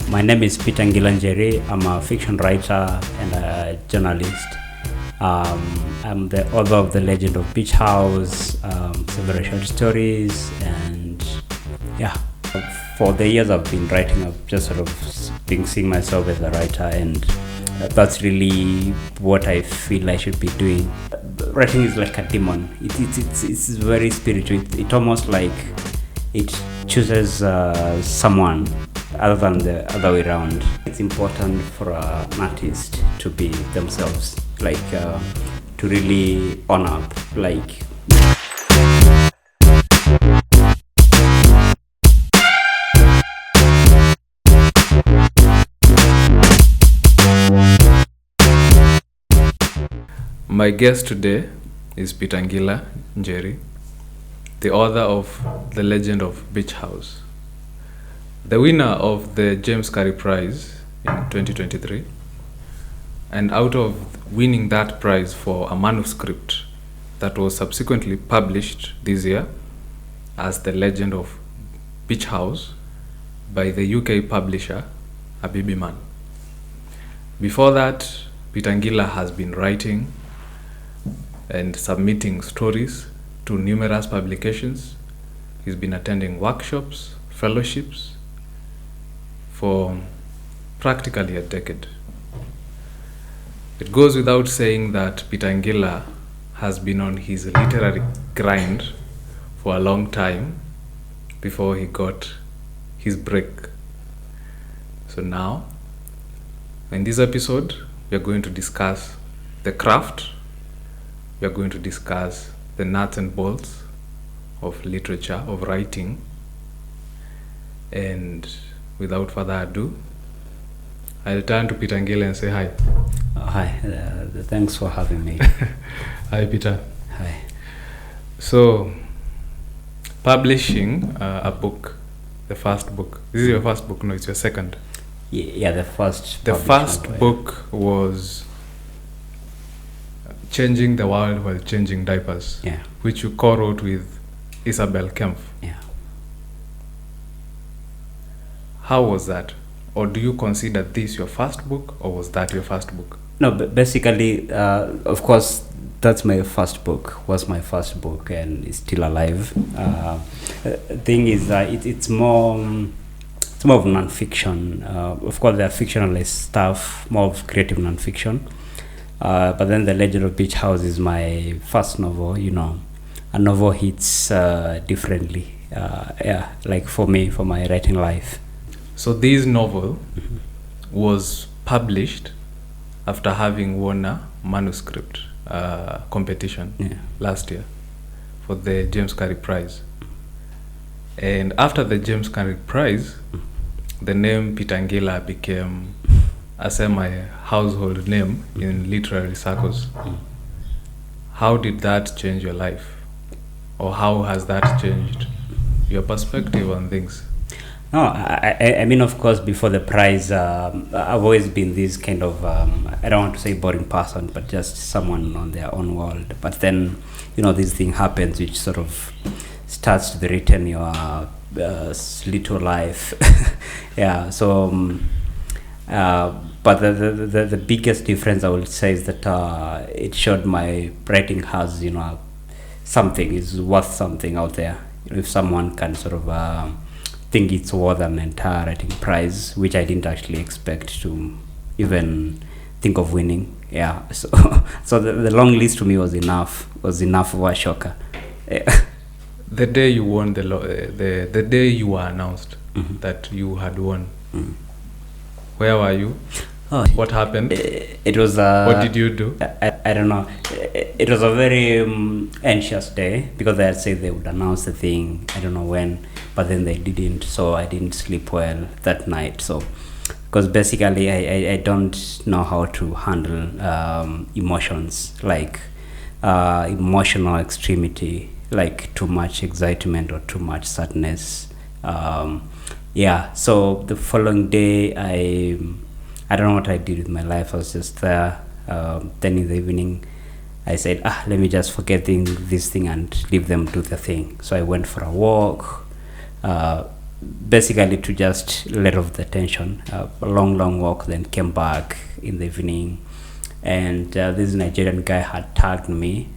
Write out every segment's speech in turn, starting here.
My name is Peter Ngila Nzeli. I'm a fiction writer and a journalist. I'm the author of The Legend of Beach House, several short stories, and yeah. For the years I've been writing, I've just sort of been seeing myself as a writer, and that's really what I feel I should be doing. Writing is like a demon. It's very spiritual. It almost like it chooses someone other than the other way around. It's important for an artist to be themselves, like to really own up, like. My guest today is Peter Ngila Nzeli, the author of The Legend of Beach House, the winner of the James Currey Prize in 2023, and out of winning that prize for a manuscript that was subsequently published this year as The Legend of Beach House by the UK publisher Abibiman. Before that, Peter Ngila has been writing and submitting stories to numerous publications. He's been attending workshops, fellowships for practically a decade. It goes without saying that Peter Ngila has been on his literary grind for a long time before he got his break. So now, in this episode, we are going to discuss the craft. We are going to discuss the nuts and bolts of literature, of writing. And without further ado, I'll turn to Peter Ngila and say hi. Hi, thanks for having me. Hi, Peter. Hi. So, publishing a book, the first book. This is your first book? No, it's your second. Yeah, the first. The first book was Changing the World While Changing Diapers, yeah, which you co-wrote with Isabel Kempf. Yeah. How was that? Or do you consider this your first book, or was that your first book? No, but basically, of course, that's my first book, was my first book, and it's still alive. Thing is, it's more of non-fiction. Of course, there are fictionalist stuff, more of creative non-fiction. But then The Legend of Beach House is my first novel. You know, a novel hits differently. Yeah, like for me, for my writing life. So this novel was published after having won a manuscript competition last year for the James Currey Prize. And after the James Currey Prize, the name Peter Ngila became a semi-household name in literary circles. How did that change your life? Or how has that changed your perspective on things? No, I mean, of course, before the prize, I've always been this kind of, I don't want to say boring person, but just someone on their own world. But then, you know, this thing happens which sort of starts to written your little life. Yeah, so, but the biggest difference I would say is that it showed my writing has, you know, something, is worth something out there. You know, if someone can sort of think it's worth an entire writing prize, which I didn't actually expect to even think of winning. Yeah, so the long list to me was enough of a shocker. Yeah. The day you won the day you were announced that you had won, where were you? Oh, what happened? It was what did you do? I don't know. It was a very anxious day because they had said they would announce the thing, I don't know when, but then they didn't, so I didn't sleep well that night. So because basically I don't know how to handle emotions, like emotional extremity, like too much excitement or too much sadness. Yeah, so the following day I don't know what I did with my life. I was just there. Then in the evening I said, let me just forget this thing and leave them do the thing. So I went for a walk. basically to just let off the tension. A long walk, then came back in the evening, and this Nigerian guy had tagged me.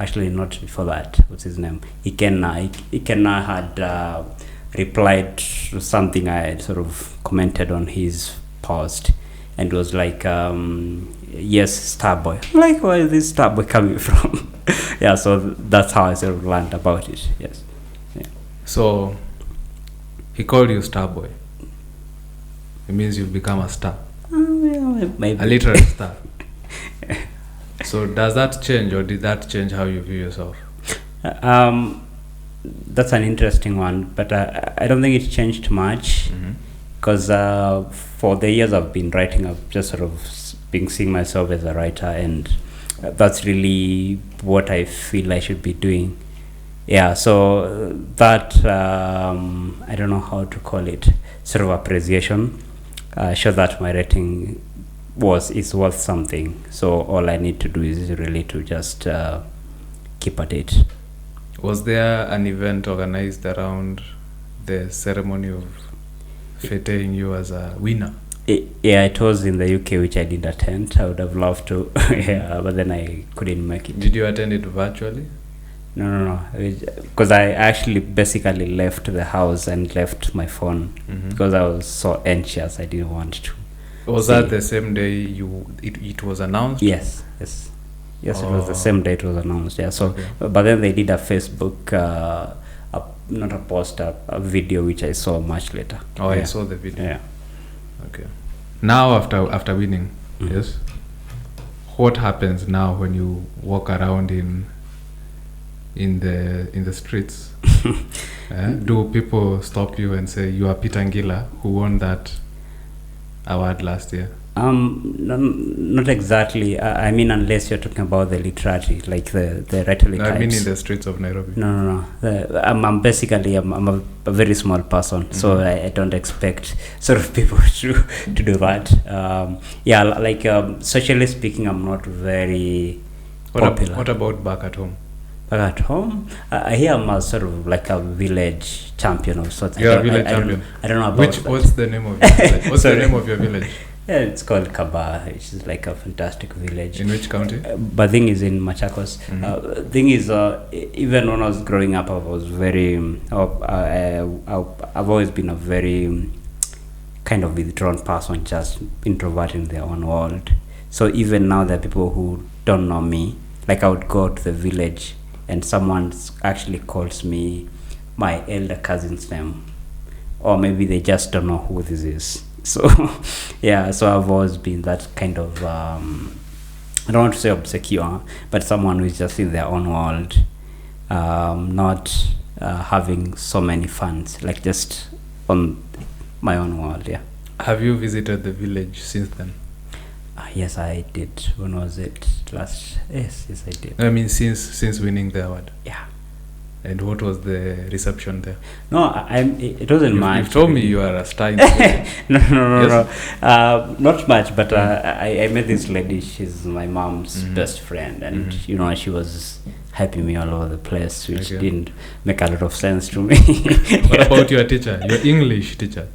Actually, not before that. What's his name? Ikenna had replied to something I had sort of commented on his post, and it was like, yes, Starboy. Like, where is this Starboy coming from? Yeah, so that's how I sort of learned about it. Yes. Yeah. So he called you Starboy. It means you've become a star. Yeah, maybe. A literary star. So does that change, or did that change how you view yourself? That's an interesting one, but I don't think it changed much, because for the years I've been writing, I've just sort of been seeing myself as a writer, and that's really what I feel I should be doing. Yeah, so that I don't know how to call it, sort of appreciation, show that my writing is worth something. So all I need to do is really to just keep at it. Was there an event organized around the ceremony of feting you as a winner? Yeah, it was in the UK, which I didn't attend. I would have loved to, yeah, but then I couldn't make it. Did you attend it virtually? No. Because I actually basically left the house and left my phone because I was so anxious. I didn't want to. Was that the same day it was announced? Yes. It was the same day it was announced. Yeah. So, but then they did a Facebook, not a post, a video which I saw much later. Oh, yeah. I saw the video. Yeah. Okay. Now after winning, yes. What happens now when you walk around in the streets? Do people stop you and say you are Peter Ngila who won that award last year? Not exactly. I mean, unless you're talking about the literati, like the rhetoric types. I mean in the streets of Nairobi. No. I'm basically I'm a very small person, so I don't expect sort of people to do that. Yeah, like socially speaking, I'm not very popular. What about back at home? Back at home, I hear I'm a sort of like a village champion of sorts. You're a village champion. I don't know about what's the name of your village? What's the name of your village? Yeah, it's called Kaba, which is like a fantastic village. In which county? But thing is in Machakos. Thing is, even when I was growing up, I was very. I've always been a very kind of withdrawn person, just introvert in their own world. So even now, there are people who don't know me. Like I would go to the village, and someone actually calls me my elder cousin's name, or maybe they just don't know who this is. So yeah, so I've always been that kind of I don't want to say obscure, but someone who's just in their own world, not having so many fans, like just on my own world. Yeah. Have you visited the village since then? Yes, I did. When was it last? Yes, I did. I mean, since winning the award. Yeah. And what was the reception there? No, it wasn't much. You've told me you are a star. No, not much. But I met this lady. She's my mom's best friend, and she was helping me all over the place, which didn't make a lot of sense to me. What about your teacher? Your English teacher?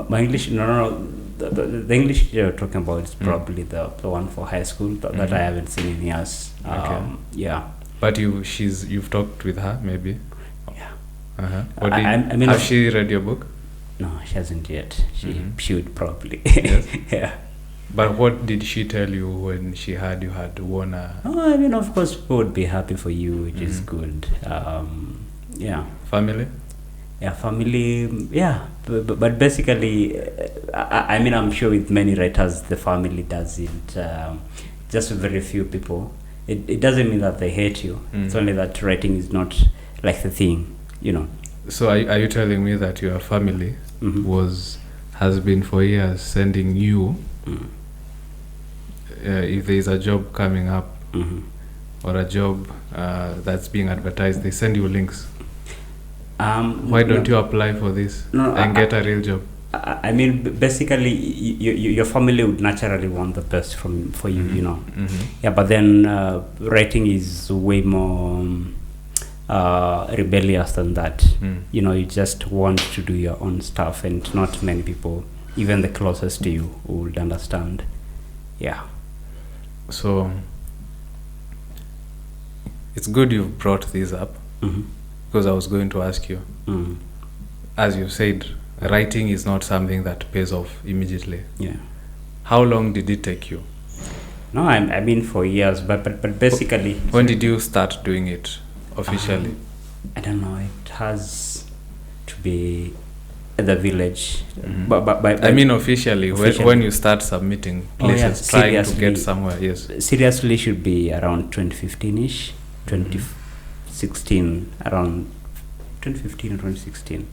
My English, no. The English teacher you're talking about is probably the one for high school that I haven't seen in years. Yeah. But you've talked with her, maybe? Yeah. I mean, has she read your book? No, she hasn't yet. She would probably. Yes. Yeah. But what did she tell you when she heard you had won a... Oh, I mean, of course, people would be happy for you, which is good. Yeah. Family? Yeah, family, yeah. But basically, I mean, I'm sure with many writers, the family doesn't. Just very few people. It doesn't mean that they hate you. It's only that writing is not like the thing, So are you telling me that your family has been for years sending you, if there is a job coming up or a job that's being advertised, they send you links? Why don't you apply for this and get a real job? I mean, basically, your family would naturally want the best for you, Yeah, but then writing is way more rebellious than that. You know, you just want to do your own stuff, and not many people, even the closest to you, would understand. Yeah. So it's good you've brought this up, because I was going to ask you, as you said, writing is not something that pays off immediately. Yeah. How long did it take you? No, I mean for years, but basically. When did you start doing it officially? I don't know. It has to be at the village. But I mean officially. When you start submitting places, trying to get somewhere. Yes. Seriously, should be around 2015ish, 2016, around 2015 or 2016.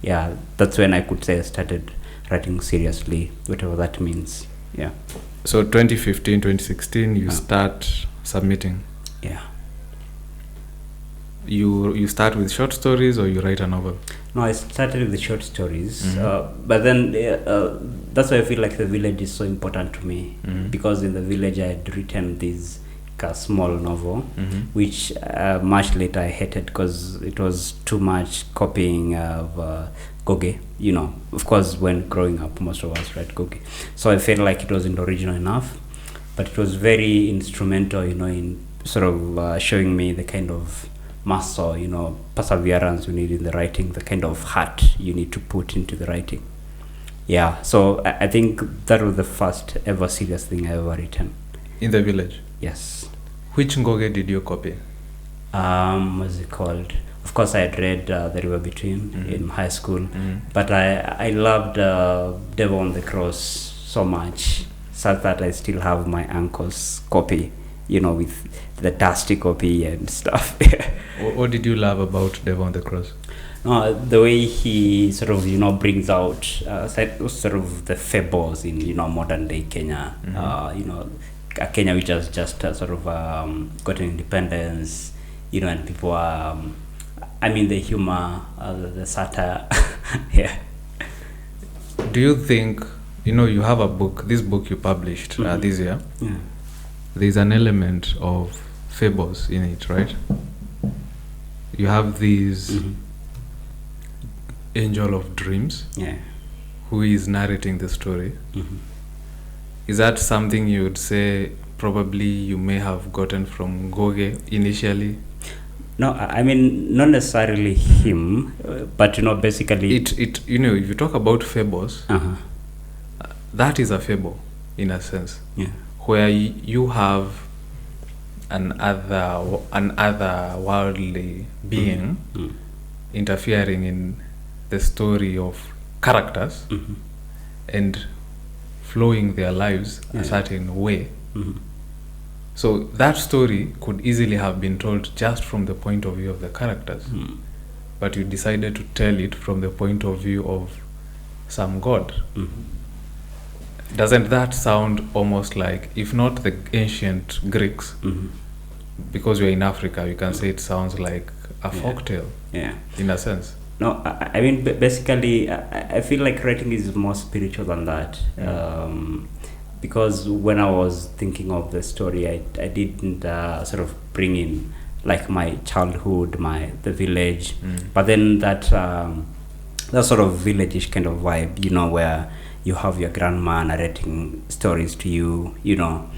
Yeah, that's when I could say I started writing seriously, whatever that means. Yeah. So 2015, 2016, you start submitting. Yeah. You start with short stories, or you write a novel? No, I started with the short stories, but then that's why I feel like the village is so important to me, because in the village I had written this small novel, which much later I hated because it was too much copying of Goge. You know, of course, when growing up, most of us read Goge, so I felt like it wasn't original enough, but it was very instrumental, you know, in sort of showing me the kind of muscle, you know, perseverance you need in the writing, the kind of heart you need to put into the writing. Yeah, so I think that was the first ever serious thing I ever written. In the village? Yes. Which Ngoge did you copy? What's it called? Of course, I had read The River Between in high school, but I loved Devil on the Cross so much, such that I still have my uncle's copy, you know, with the dusty copy and stuff. What did you love about Devil on the Cross? No, the way he sort of, you know, brings out sort of the fables in, you know, modern day Kenya. You know, Kenya which has just sort of gotten independence, you know, and people are, I mean, the humor, the satire. Yeah. Do you think, you know, you have a book, this book you published this year, there's an element of fables in it, right? You have these angel of dreams, who is narrating the story. Is that something you would say probably you may have gotten from Goge initially? No, I mean, not necessarily him, but, you know, basically... It you know, if you talk about fables, that is a fable, in a sense, where you have an otherworldly being interfering in the story of characters and flowing their lives a certain way. So that story could easily have been told just from the point of view of the characters, but you decided to tell it from the point of view of some god. Doesn't that sound almost like, if not the ancient Greeks, because we're in Africa, you can say it sounds like a folktale, in a sense? No, I mean, basically, I feel like writing is more spiritual than that. Because when I was thinking of the story, I didn't sort of bring in like my childhood, the village, but then that sort of village-ish kind of vibe, you know, where you have your grandma narrating stories to you, you know.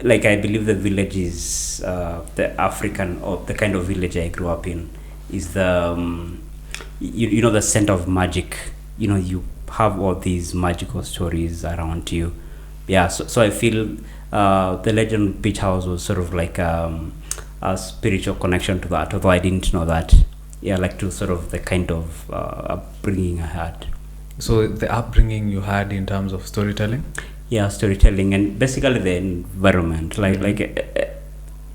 Like, I believe the village is the African, or the kind of village I grew up in, is the you know, the center of magic. You know, you have all these magical stories around you. Yeah, so I feel the Legend Beach House was sort of like a spiritual connection to that, although I didn't know that. Yeah, like to sort of the kind of upbringing I had. So the upbringing you had in terms of storytelling? Yeah, storytelling, and basically the environment. Like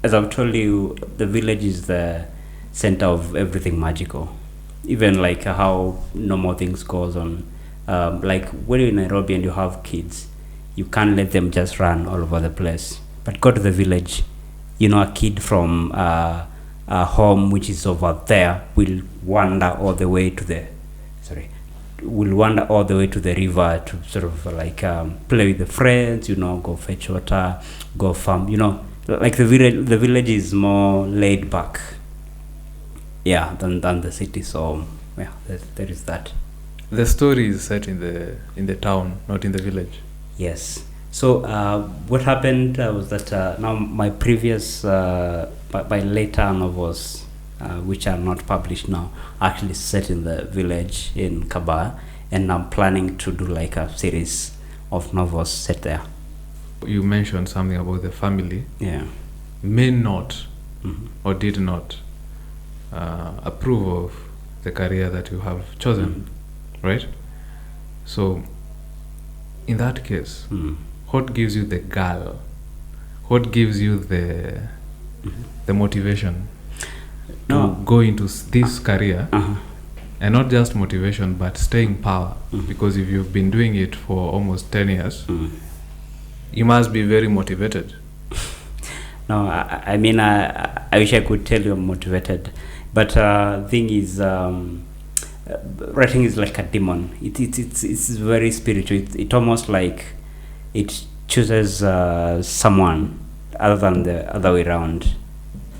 as I've told you, the village is the center of everything magical. Even like how normal things goes on. Like when you're in Nairobi and you have kids, you can't let them just run all over the place. But go to the village, you know, a kid from a home which is over there will wander all the way to the river to sort of like play with the friends, you know, go fetch water, go farm, you know. Like the village is more laid back, than the city. So yeah, there is that. The story is set in the town, not in the village. Yes. So what happened was that now my previous by later novels, which are not published now, actually set in the village in Kabah, and I'm planning to do like a series of novels set there. You mentioned something about the family. Yeah. May not or did not approve of the career that you have chosen, right? So in that case, what gives you the gall? What gives you the motivation to go into this career? And not just motivation, but staying power. Because if you've been doing it for almost 10 years, you must be very motivated. No, I mean, I wish I could tell you I'm motivated. But thing is, writing is like a demon. It's very spiritual. It almost like it chooses someone other than the other way around.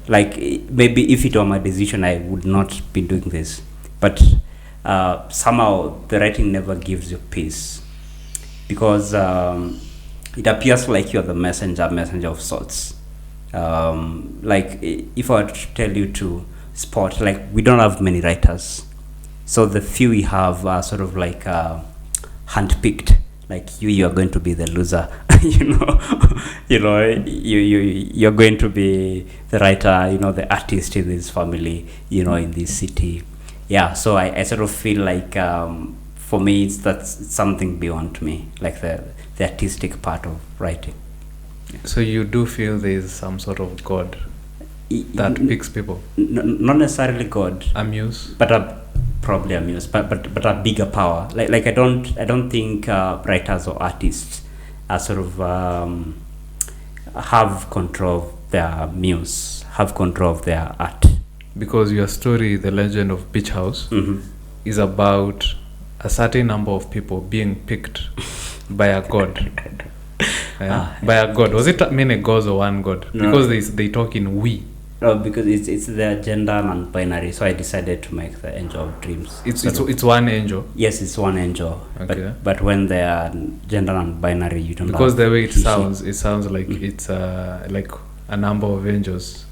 Like maybe if it were my decision, I would not be doing this. But somehow the writing never gives you peace, because it appears like you're the messenger of sorts. Like if I were to tell you to spot, like we don't have many writers, so the few we have are sort of like handpicked. Like you are going to be the loser, you're going to be the writer, the artist in this family, in this city. Yeah, so I sort of feel like for me it's something beyond me, like the artistic part of writing. So you do feel there is some sort of God that picks people? Not necessarily God. A muse? But probably a muse, but a bigger power. Like I don't think writers or artists are sort of have control of their muse, have control of their art. Because your story, The Legend of Beach House, is about a certain number of people being picked by a god. By a god. Was it many gods or one god? No. Because they talk in we. No, because it's the gender non-binary, so I decided to make the Angel of Dreams. It's one angel? Yes, it's one angel. Okay. But when they are gender non-binary, you don't know. Because the way it sounds like it's like a number of angels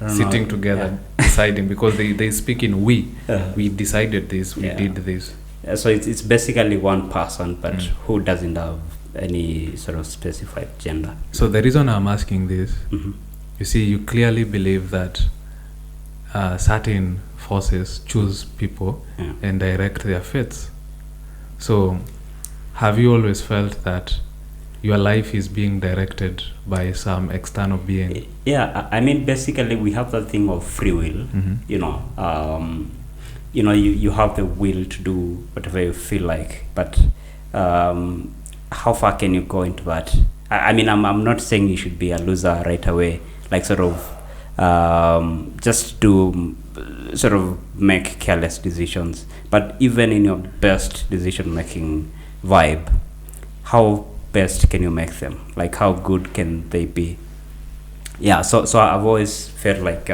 sitting together, deciding, because they speak in we. We decided this, we did this. So it's basically one person, but who doesn't have any sort of specified gender. So the reason I'm asking this, you see, you clearly believe that certain forces choose people and direct their fates. So have you always felt that your life is being directed by some external being? Yeah, I mean, basically we have that thing of free will. You have the will to do whatever you feel like, but how far can you go into that? I mean, I'm not saying you should be a loser right away, like sort of just to sort of make careless decisions. But even in your best decision making vibe, how best can you make them? Like how good can they be? Yeah, so I've always felt like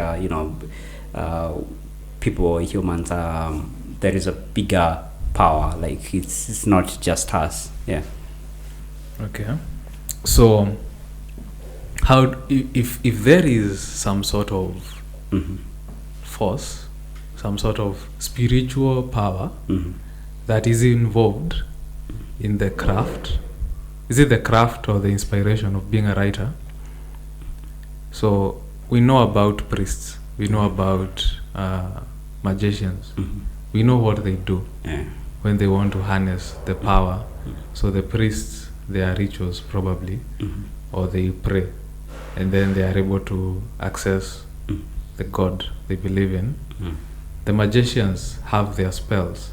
people, humans, there is a bigger power. Like it's not just us. Yeah. Okay. So how if there is some sort of force, some sort of spiritual power that is involved in the craft, is it the craft or the inspiration of being a writer? So we know about priests, we know about magicians, we know what they do when they want to harness the power. So the priests, their rituals probably, or they pray, and then they are able to access the god they believe in. The magicians have their spells.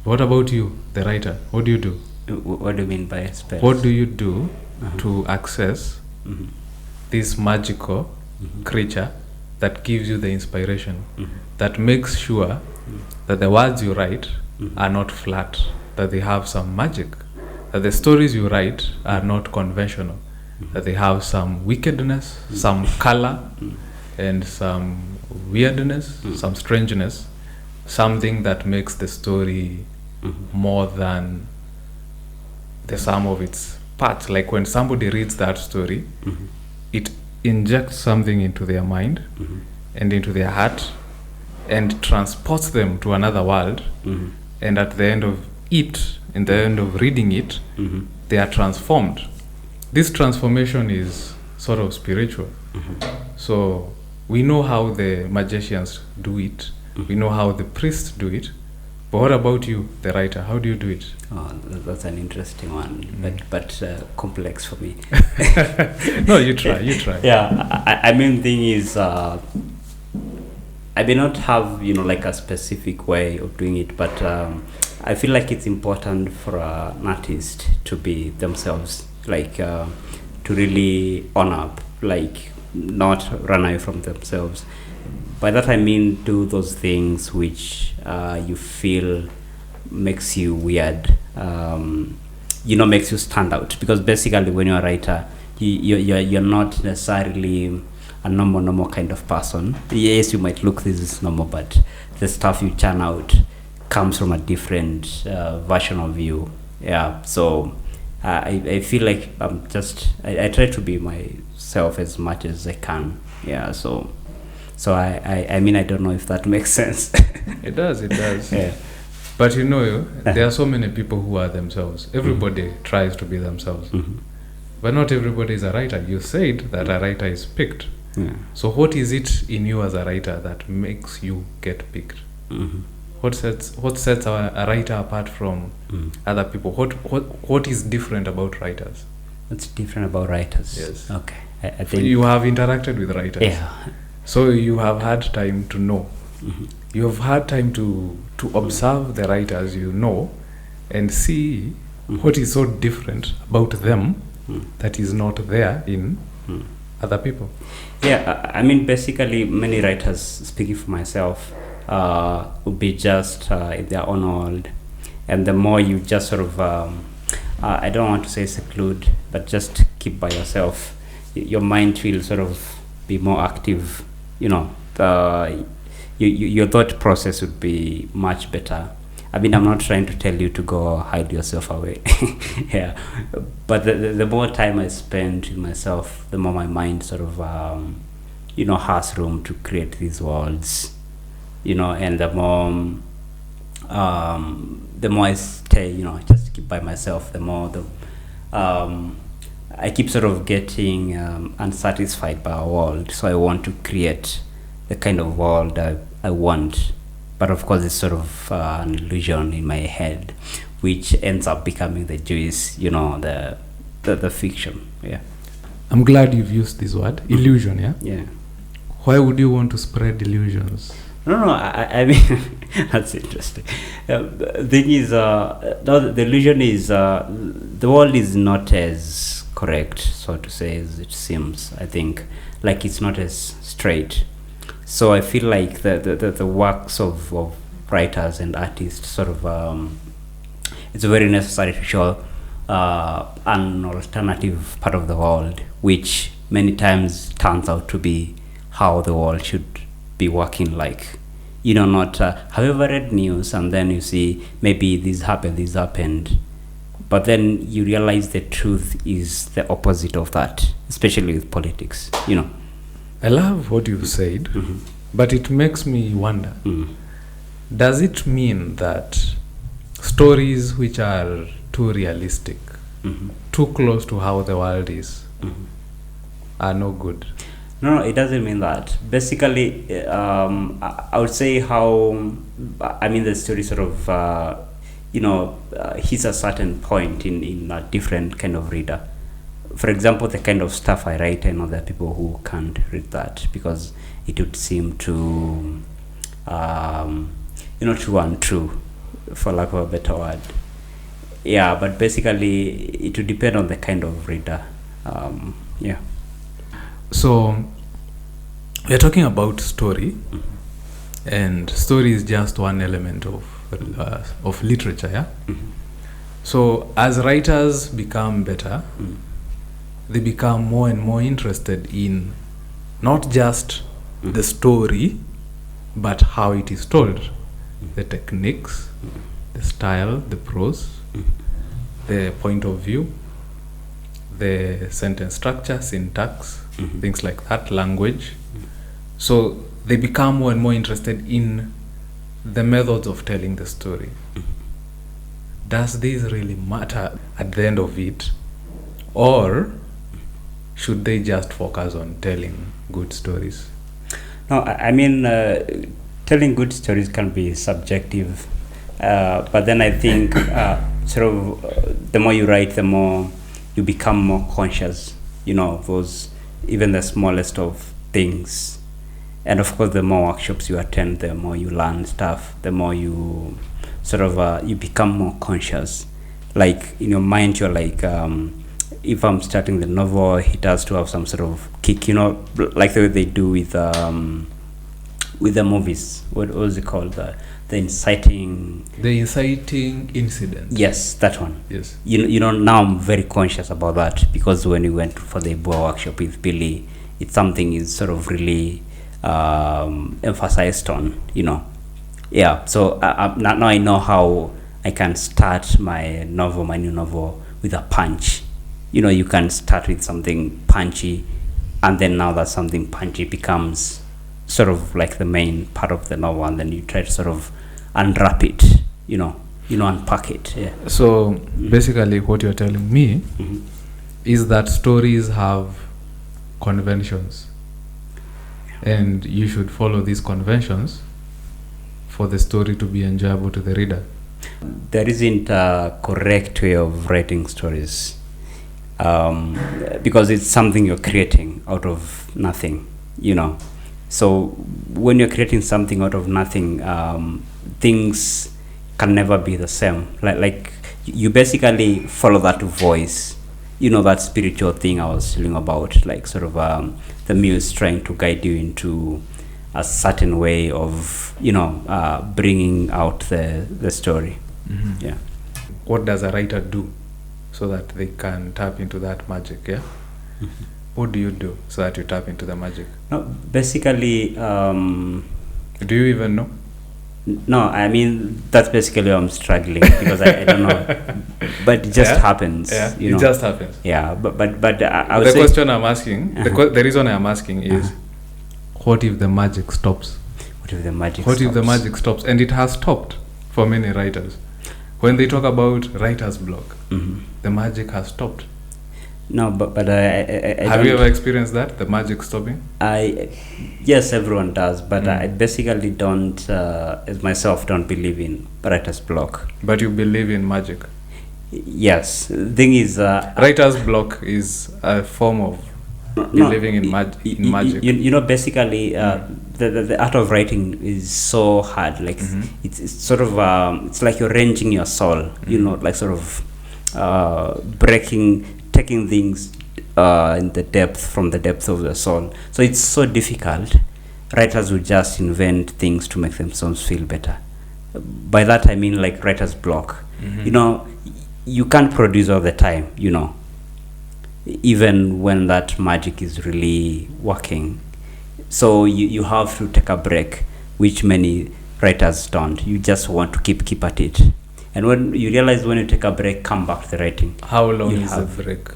What about you, the writer? What do you do? What do you mean by spells? What do you do to access this magical creature that gives you the inspiration, that makes sure that the words you write are not flat, that they have some magic, that the stories you write are not conventional, that they have some wickedness, some color, and some weirdness, some strangeness, something that makes the story more than the sum of its parts. Like when somebody reads that story, it injects something into their mind and into their heart and transports them to another world. And at the end of it, in the end of reading it, they are transformed. This transformation is sort of spiritual. So we know how the magicians do it. We know how the priests do it. But what about you, the writer? How do you do it? Oh, that's an interesting one, but complex for me. No, you try. Yeah, I mean, thing is, I may not have, like a specific way of doing it, but I feel like it's important for an artist to be themselves, like to really own up, like not run away from themselves. By that I mean do those things which you feel makes you weird, makes you stand out. Because basically when you're a writer, you're not necessarily a normal kind of person. Yes, you might look this is normal, but the stuff you churn out comes from a different version of you. Yeah, so I feel like I try to be myself as much as I can. Yeah, so I mean, I don't know if that makes sense. It does. Yeah. But there are so many people who are themselves. Everybody tries to be themselves. But not everybody is a writer. You said that a writer is picked. Yeah. So what is it in you as a writer that makes you get picked? What sets a writer apart from other people? What is different about writers? What's different about writers? Yes. Okay. I think you have interacted with writers. Yeah. So you have had time to know. You have had time to observe the writers and see what is so different about them that is not there in other people. Yeah, I mean, basically, many writers, speaking for myself, would be just in their own world. And the more you just sort of, I don't want to say seclude, but just keep by yourself, your mind will sort of be more active. Your thought process would be much better. I mean, I'm not trying to tell you to go hide yourself away. Yeah, but the more time I spend with myself, the more my mind sort of, has room to create these worlds, and the more I stay, just keep by myself, the more I keep sort of getting unsatisfied by our world. So I want to create the kind of world I want. But of course, it's sort of an illusion in my head, which ends up becoming the juice, the fiction. Yeah. I'm glad you've used this word, illusion. Yeah. Yeah. Why would you want to spread illusions? No. I mean, that's interesting. The thing is, the illusion is the world is not as correct, so to say, as it seems. I think, like, it's not as straight. So I feel like the works of writers and artists sort of it's very necessary to show an alternative part of the world, which many times turns out to be how the world should be working. Like, not have you ever read news and then you see maybe this happened, but then you realize the truth is the opposite of that, especially with politics. I love what you've said, but it makes me wonder, does it mean that stories which are too realistic, too close to how the world is, are no good? No, it doesn't mean that. Basically, I would say the story sort of, hits a certain point in a different kind of reader. For example, the kind of stuff I write, I know there are people who can't read that because it would seem too, too untrue, for lack of a better word. Yeah, but basically, it would depend on the kind of reader. Yeah. So, we're talking about story, and story is just one element of literature, yeah? So, as writers become better, they become more and more interested in not just the story, but how it is told, the techniques, the style, the prose, the point of view, the sentence structure, syntax, things like that, language. So they become more and more interested in the methods of telling the story. Does this really matter at the end of it? Or should they just focus on telling good stories? No, I mean, telling good stories can be subjective. But then I think the more you write, the more you become more conscious, of those, even the smallest of things. And of course, the more workshops you attend, the more you learn stuff, the more you you become more conscious. Like in your mind, you're like, if I'm starting the novel, it has to have some sort of kick, like the way they do with the movies. What was it called? The inciting incident. Yes, that one. Yes. Now I'm very conscious about that, because when we went for the Boa workshop with Billy, it's something is sort of really emphasized on. Yeah. So now I know how I can start my new novel, with a punch. You can start with something punchy, and then now that something punchy becomes sort of like the main part of the novel, and then you try to sort of unwrap it, unpack it. Yeah. So basically what you're telling me is that stories have conventions, and you should follow these conventions for the story to be enjoyable to the reader. There isn't a correct way of writing stories, because it's something you're creating out of nothing, So when you're creating something out of nothing, things can never be the same. Like you basically follow that voice, that spiritual thing I was telling about, like sort of the muse trying to guide you into a certain way of, bringing out the story. Yeah. What does a writer do so that they can tap into that magic? Yeah. What do you do so that you tap into the magic? No, basically. Do you even know? No, I mean, that's basically why I'm struggling, because I don't know, but it just happens. Yeah, it just happens. Yeah, but I would the say question I'm asking, the reason I'm asking is, what if the magic stops? What if the magic? What if the magic stops? And it has stopped for many writers. When they talk about writer's block, the magic has stopped. No, but I have you ever experienced that, the magic stopping? Yes, everyone does, but I basically don't, as myself, don't believe in writer's block. But you believe in magic? Yes. The thing is, writer's block is a form of believing in magic. Basically, the art of writing is so hard. Like it's sort of it's like you're wrenching your soul. Like sort of taking things in the depth, from the depth of the soul. So it's so difficult. Writers would just invent things to make themselves feel better. By that I mean like writer's block. You can't produce all the time, even when that magic is really working. So you have to take a break, which many writers don't. You just want to keep at it. And when you realize, when you take a break, come back to the writing. How long is the break?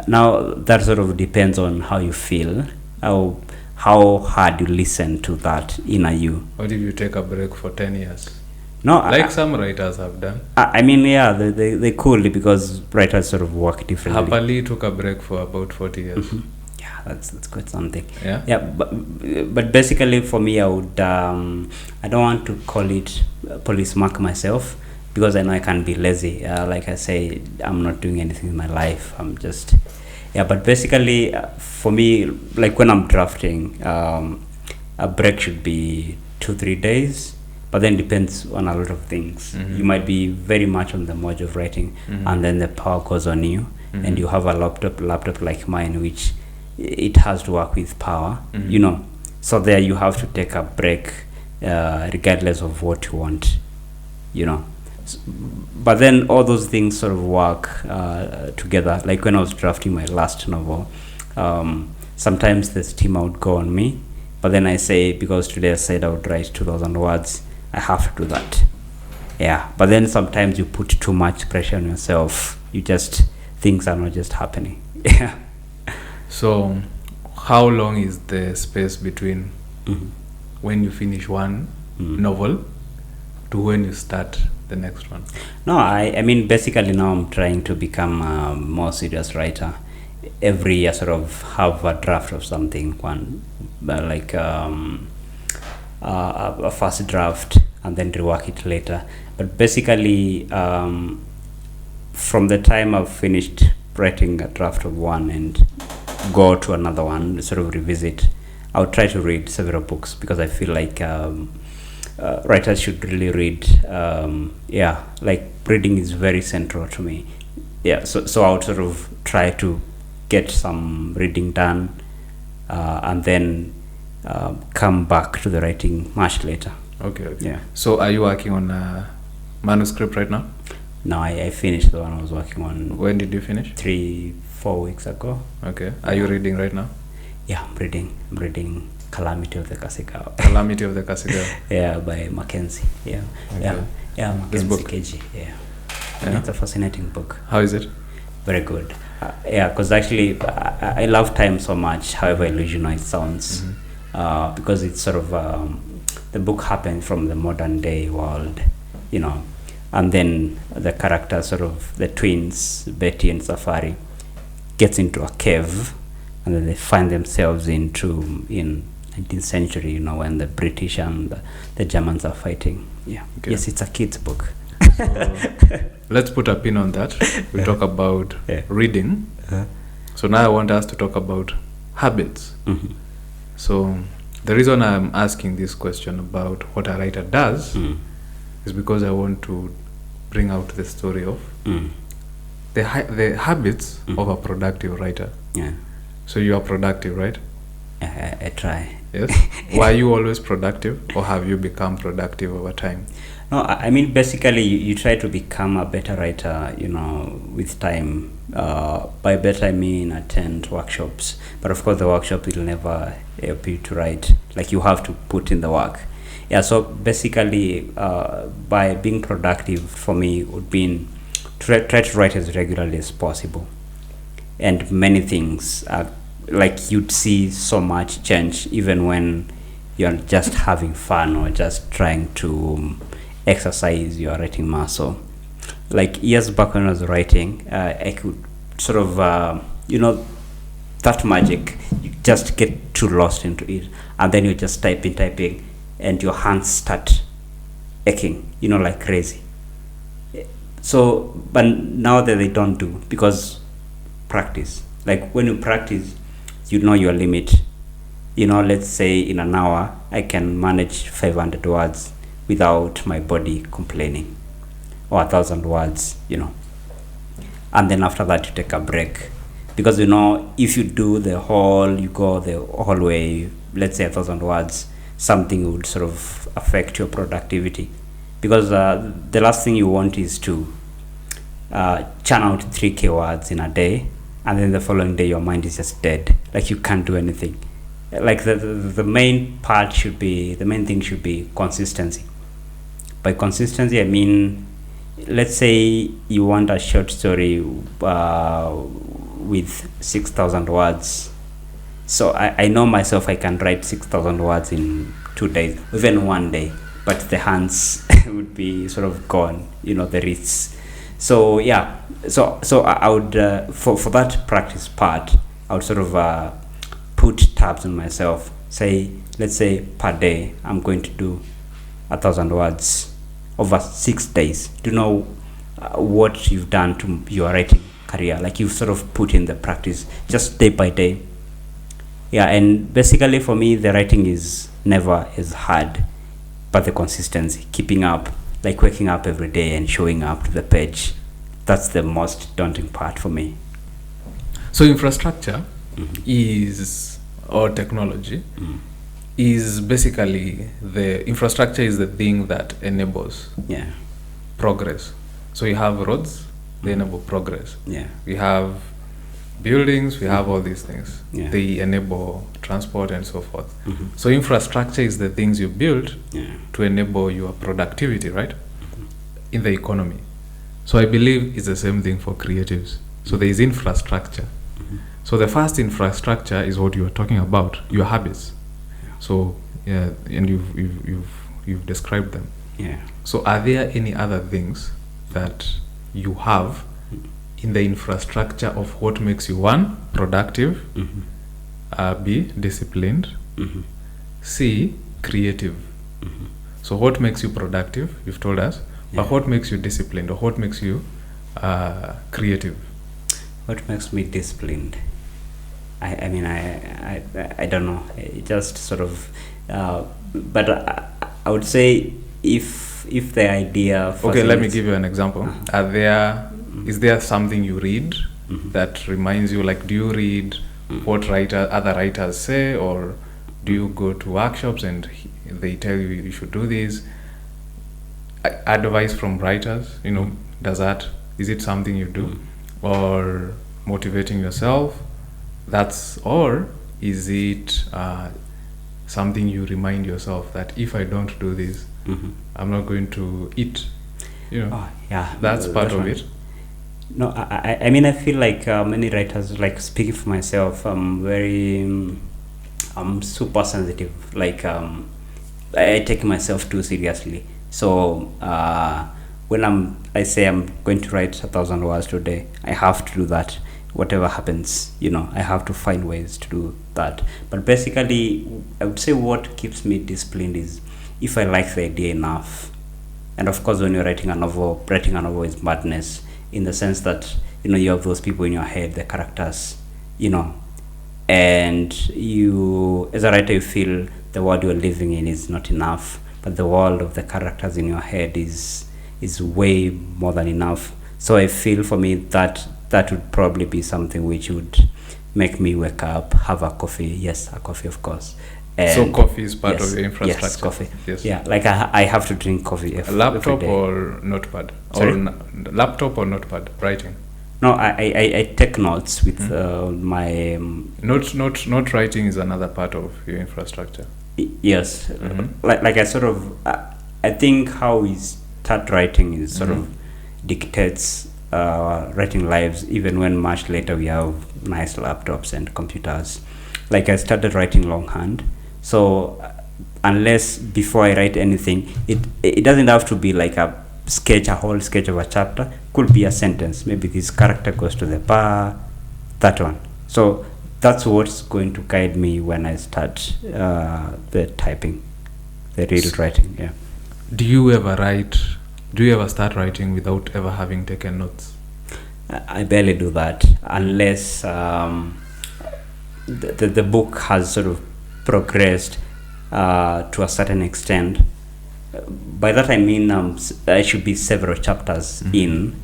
Now that sort of depends on how you feel, how hard you listen to that inner you. What if you take a break for 10 years? No, like some writers have done. I mean, yeah, they could, because writers sort of work differently. Happily took a break for about 40 years. Yeah, that's quite something. Yeah. But basically for me, I would I don't want to call it police mark myself, because I know I can be lazy. Like I say, I'm not doing anything in my life. I'm just but basically for me, like when I'm drafting, a break should be 2-3 days. But then depends on a lot of things. You might be very much on the mode of writing, and then the power goes on you, and you have a laptop like mine, which it has to work with power, So there you have to take a break, regardless of what you want, But then all those things sort of work together. Like when I was drafting my last novel, sometimes the steam would go on me, But then I say, because today I said I would write 2,000 words, I have to do that. Yeah, but then sometimes you put too much pressure on yourself. Things are not just happening. Yeah. So, how long is the space between when you finish one novel to when you start the next one? No, I mean, basically now I'm trying to become a more serious writer. Every year, sort of have a draft of something, a first draft, and then rework it later. But basically, from the time I've finished writing a draft of one and go to another one, sort of revisit, I'll try to read several books, because I feel like writers should really read. Like reading is very central to me. Yeah, so I'll sort of try to get some reading done, and then come back to the writing much later. Okay. Yeah. So are you working on a manuscript right now? No, I finished the one I was working on. When did you finish? 3-4 weeks ago. Okay. Are you reading right now? Yeah, I'm reading Calamity of the Kasigao. Calamity of the Kasigao. Yeah, by Mackenzie. Yeah. Okay. Yeah, This Mackenzie book? KG. Yeah. Yeah. It's a fascinating book. How is it? Very good. Because actually I love time so much, however illusional it sounds, because it's sort of the book happened from the modern day world, and then the characters, sort of the twins, Betty and Safari, gets into a cave, and then they find themselves in 19th century, when the British and the Germans are fighting. Yeah. Okay. Yes, it's a kid's book. So, let's put a pin on that. We talk about reading. So now I want us to talk about habits. So the reason I'm asking this question about what a writer does is because I want to bring out the story of the habits of a productive writer. Yeah. So you are productive, right? I try. Yes. Were you always productive, or have you become productive over time? No, I mean, basically you try to become a better writer, with time. By better I mean attend workshops, but of course the workshop will never help you to write. Like, you have to put in the work. Yeah, so basically by being productive for me would be try to write as regularly as possible. And many things, like, you'd see so much change even when you're just having fun or just trying to exercise your writing muscle. Like, years back when I was writing, I could sort of, that magic, you just get too lost into it, and then you just typing, and your hands start aching, like crazy. So, but now that they don't do, because practice. Like, when you practice, you know your limit. Let's say in an hour, I can manage 500 words without my body complaining, or 1,000 words, and then after that you take a break, because if you do you go the whole way, let's say 1,000 words, something would sort of affect your productivity, because the last thing you want is to churn out 3k words in a day, and then the following day your mind is just dead, like you can't do anything. Like, the main thing should be consistency. By consistency, I mean, let's say you want a short story with 6,000 words. So I know myself, I can write 6,000 words in 2 days, even 1 day, but the hands would be sort of gone, the wrists. So yeah, so I would for that practice part, I would sort of put tabs on myself. Let's say per day I'm going to do 1,000 words over 6 days. Do you know what you've done to your writing career? Like, you've sort of put in the practice just day by day. Yeah, and basically for me, the writing is never as hard, but the consistency, keeping up, like waking up every day and showing up to the page, that's the most daunting part for me. So infrastructure is, or technology, is basically, the infrastructure is the thing that enables progress. So you have roads, they enable progress. Yeah. We have buildings, we have all these things. Yeah. They enable transport and so forth. Mhm. So infrastructure is the things you build Yeah. to enable your productivity, right? In the economy. So I believe it's the same thing for creatives. So there is infrastructure. Mhm. So the first infrastructure is what you are talking about, your habits. So yeah, and you've described them. Yeah. So are there any other things that you have in the infrastructure of what makes you, one, productive, Mhm. B, disciplined, Mhm. C, creative? Mhm. So what makes you productive, you've told us, but Yeah. what makes you disciplined, or what makes you creative? What makes me disciplined? I mean, I don't know. It just sort of, but I would say if the idea. Okay, let me give you an example. Uh-huh. Is there something you read Mhm. that reminds you, like, do you read what other writers say, or do you go to workshops and they tell you you should do this? Advice from writers, is it something you do? Or motivating yourself? Or is it something you remind yourself that if I don't do this, Mhm. I'm not going to eat? Oh, yeah. That's part that of one. it. No, I mean, I feel like many writers, like speaking for myself, I'm super sensitive. Like, I take myself too seriously. So when I say I'm going to write 1,000 words today, I have to do that. Whatever happens, I have to find ways to do that. But basically, I would say what keeps me disciplined is if I like the idea enough. And of course, when you're writing a novel is madness, in the sense that you have those people in your head, the characters, and you, as a writer, you feel the world you're living in is not enough, but the world of the characters in your head is way more than enough. So I feel, for me, that would probably be something which would make me wake up, have a coffee. Yes, a coffee, of course. And so coffee is part yes, of your infrastructure. Yes, coffee. Yes. Yeah, like I have to drink coffee A laptop every day. or notepad? Sorry? Or laptop or notepad writing? No, I take notes with my Note writing is another part of your infrastructure. Yes. Like I sort of I think how we start writing is sort of dictates writing lives, even when much later we have nice laptops and computers. Like, I started writing longhand, so unless before I write anything, it doesn't have to be like a whole sketch of a chapter. Could be a sentence. Maybe this character goes to the bar, that one. So that's what's going to guide me when I start the typing, the real writing. Yeah. Do you ever start writing without ever having taken notes? I barely do that unless the book has sort of progressed to a certain extent. By that I mean I should be several chapters in,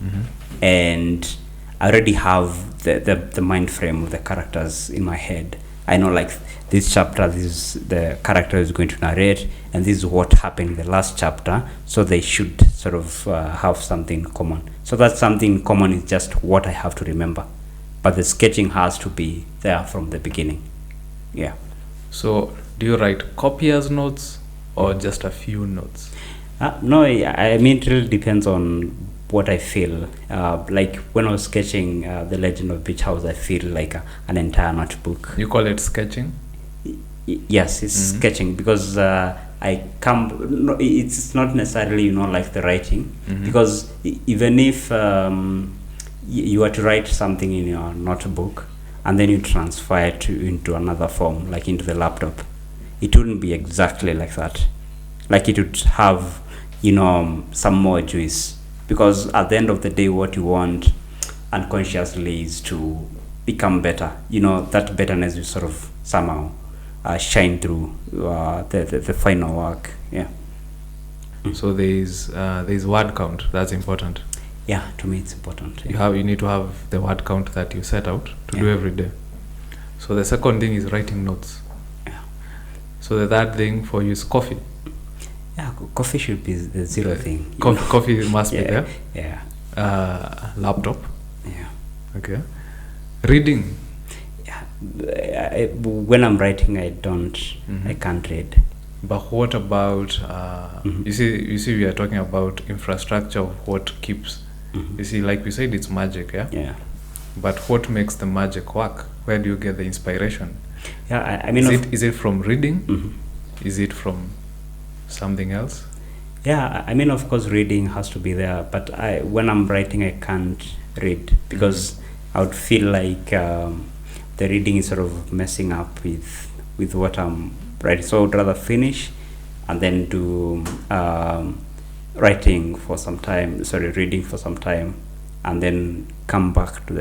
and I already have the mind frame of the characters in my head. I know, like, this chapter, this is the character is going to narrate, and this is what happened in the last chapter, so they should sort of have something common. So that something common is just what I have to remember, but the sketching has to be there from the beginning. Yeah. So do you write copious notes or just a few notes? No, I mean, it really depends on what I feel. Like when I was sketching The Legend of Beach House, I feel like an entire notebook. You call it sketching? Yes, it's sketching, because it's not necessarily like the writing, because even if you were to write something in your notebook and then you transfer it into another form, like into the laptop, it wouldn't be exactly like that. Like, it would have some more juice, because at the end of the day, what you want unconsciously is to become better. That betterness will sort of somehow shine through the final work. Yeah. So there's word count. That's important. Yeah, to me it's important. Yeah. You need to have the word count that you set out to do every day. So the second thing is writing notes. Yeah. So the third thing for you is coffee. Yeah, coffee should be the zero thing. Coffee must be there. Yeah. Laptop. Yeah. Okay. Reading. When I'm writing, I can't read. But what about you see we are talking about infrastructure of what keeps you see, like we said, it's magic, Yeah. But what makes the magic work? Where do you get the inspiration? Yeah, I mean, is it from reading? Is it from something else? Yeah, I mean, of course, reading has to be there. But when I'm writing, I can't read because I would feel like the reading is sort of messing up with what I'm writing. So I would rather finish and then do reading for some time, and then come back to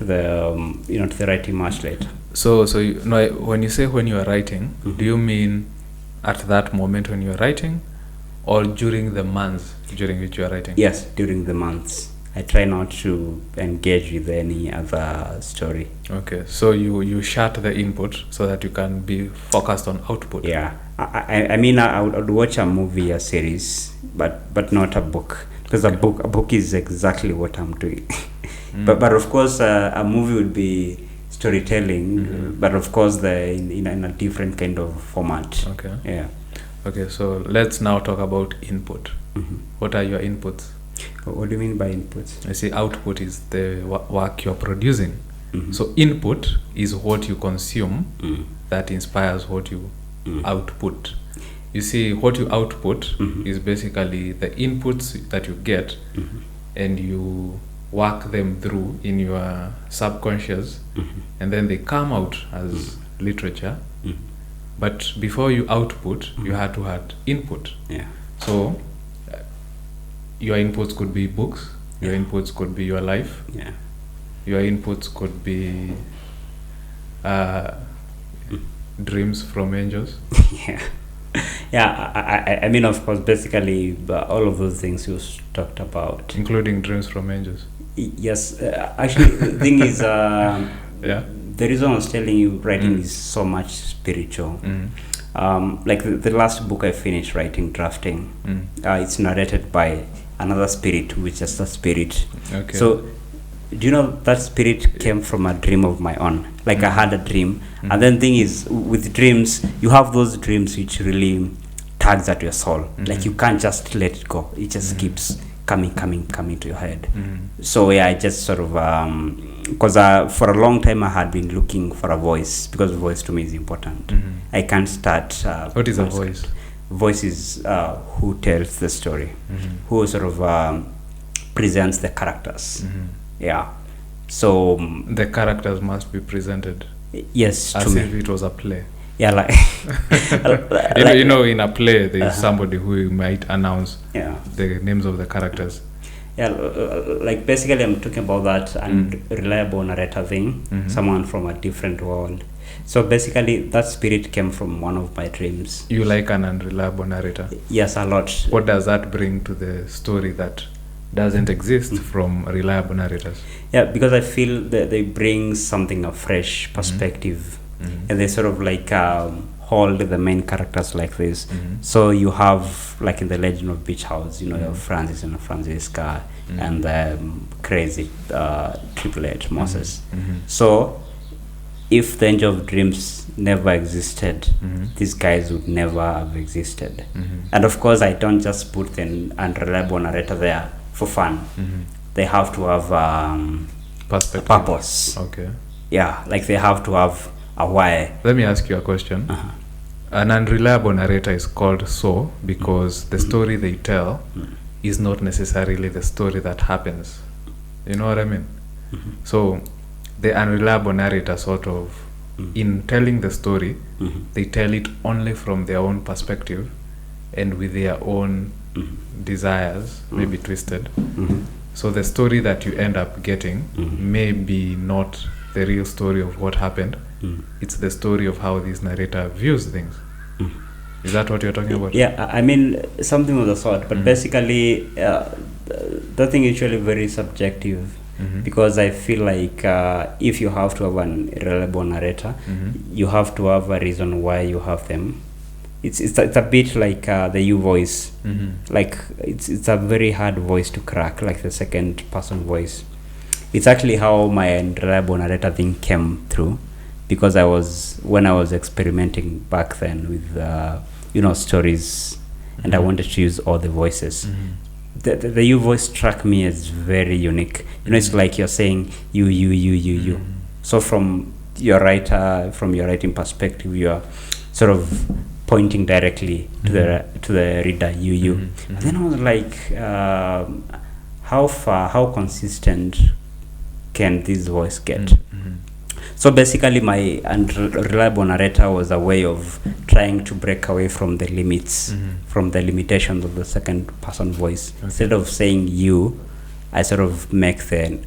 the writing much later. So when you say when you are writing, do you mean at that moment when you are writing, or during the months during which you are writing? Yes, during the months. I try not to engage with any other story. Okay, so you shut the input so that you can be focused on output. Yeah, I mean, I would watch a movie, a series, but not a book, because a book is exactly what I'm doing. But of course, a movie would be storytelling, but of course, in a different kind of format. Okay. Yeah. Okay, so let's now talk about input. What are your inputs? What do you mean by inputs? I say output is the work you're producing. So input is what you consume that inspires what you output. You see, what you output is basically the inputs that you get, and you work them through in your subconscious, and then they come out as literature. But before you output, you had to have input. Yeah. So your inputs could be books, your inputs could be your life, your inputs could be dreams from angels. I mean, of course, basically all of those things you talked about, including dreams from angels. Yes, actually, the thing is, the reason I was telling you writing is so much spiritual. Like the last book I finished writing, drafting, it's narrated by another spirit, which is a spirit. Okay. So, do you know that spirit came from a dream of my own? Like I had a dream, and then thing is, with dreams, you have those dreams which really tugs at your soul. Like you can't just let it go; it just keeps coming to your head. So I just sort of because for a long time I had been looking for a voice, because voice to me is important. I can't start. What is a voice? Voice is who tells the story, who sort of presents the characters. Yeah. So the characters must be presented. Yes, as if it was a play. Yeah, like you know, in a play there is somebody who might announce the names of the characters. Yeah, like basically I'm talking about that unreliable narrator thing, someone from a different world. So basically that spirit came from one of my dreams. You like an unreliable narrator? Yes, a lot. What does that bring to the story that doesn't exist from reliable narrators? Yeah, because I feel that they bring something, a fresh perspective, and they sort of like hold the main characters like this. So you have, like in the Legend of Beach House, you know, you have Francis and Francisca and the crazy triplet Moses. So if the Angel of Dreams never existed, these guys would never have existed. And of course, I don't just put an unreliable narrator there for fun. They have to have a purpose. Okay. Yeah, like they have to have a why. Let me ask you a question. An unreliable narrator is called so because the story they tell is not necessarily the story that happens. You know what I mean? So the unreliable narrator sort of, in telling the story, they tell it only from their own perspective and with their own desires, maybe twisted. So the story that you end up getting may be not the real story of what happened. It's the story of how this narrator views things. Is that what you're talking about? Yeah, I mean something of the sort, but basically the thing is usually very subjective, because I feel like if you have to have an reliable narrator, you have to have a reason why you have them. It's a bit like the you voice. Like it's a very hard voice to crack, like the second person voice. it's actually how my unreliable narrator thing came through, because when I was experimenting back then with stories, and I wanted to use all the voices. The you voice struck me as very unique. It's like you're saying you. So from your writing perspective, you're sort of pointing directly to the reader, you. And then I was like, how consistent can this voice get? So basically, my unreliable narrator was a way of trying to break away from the limits, from the limitations of the second person voice. Okay. Instead of saying you, I sort of make the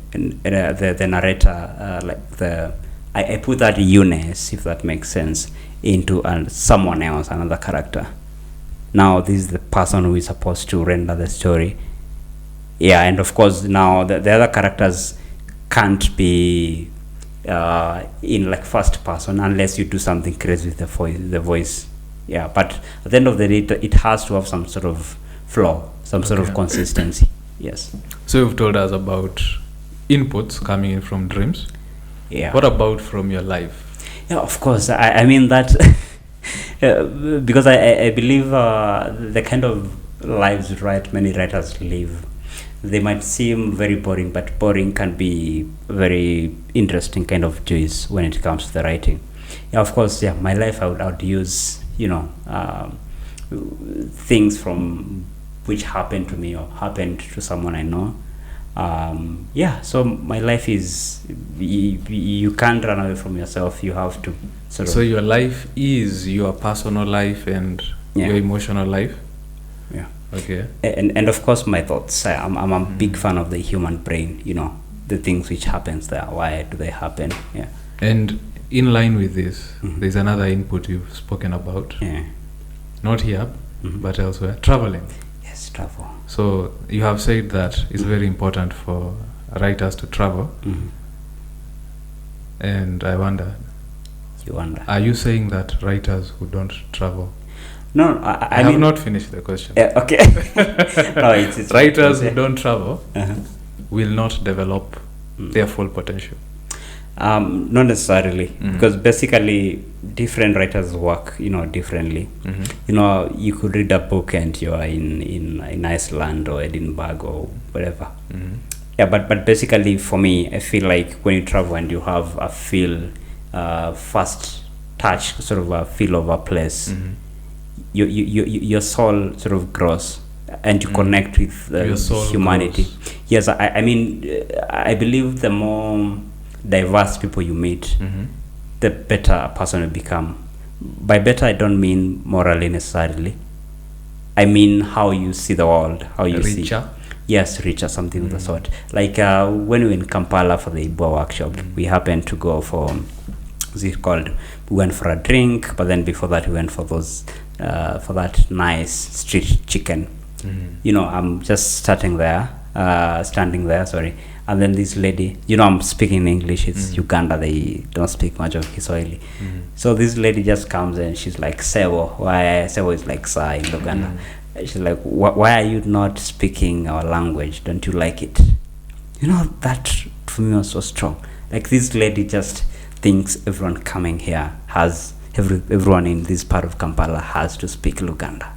narrator I put that you-ness, if that makes sense, into someone else, another character. Now this is the person who is supposed to render the story. Yeah, and of course now the other characters can't be in like first person unless you do something crazy with the voice. Yeah, but at the end of the day, it has to have some sort of flow, some sort of consistency. Yes. So you've told us about inputs coming in from dreams. Yeah. What about from your life? Yeah, of course. I mean that because I believe the kind of lives many writers live, they might seem very boring, but boring can be very interesting kind of joys when it comes to the writing. Yeah, of course. Yeah, my life I would use things from which happened to me or happened to someone I know. So my life is you can't run away from yourself. You have to So your life is your personal life and your emotional life. Yeah. Okay. And of course my thoughts. I'm a big fan of the human brain. The things which happens there. Why do they happen? Yeah. And in line with this, there's another input you've spoken about. Yeah. Not here, but elsewhere. Traveling. Yes, travel. So you have said that it's very important for writers to travel. And I wonder. You wonder. Are you saying that writers who don't travel? No, I have not finished the question. Okay. No, it's writers who don't travel will not develop their full potential. Not necessarily, because basically different writers work, differently. You could read a book and you are in Iceland or Edinburgh or whatever. Yeah, but basically for me, I feel like when you travel and you have a feel, first touch, sort of a feel of a place, your soul sort of grows and you connect with humanity. Grows. Yes, I mean, I believe the more diverse people you meet, the better a person will become. By better, I don't mean morally necessarily. I mean how you see the world, how you richer. see. Yes, richer, something of the sort. Like when we were in Kampala for the Ibua workshop, we happened to go for, what's it called? We went for a drink, but then before that we went for for that nice street chicken. I'm just standing there, and then this lady, I'm speaking in English, it's Uganda, they don't speak much of Kiswahili. So this lady just comes and she's like, Sewo, why? Sewo is like Sa in Uganda. She's like, why are you not speaking our language? Don't you like it? That for me was so strong. Like this lady just thinks everyone coming here everyone in this part of Kampala has to speak Luganda,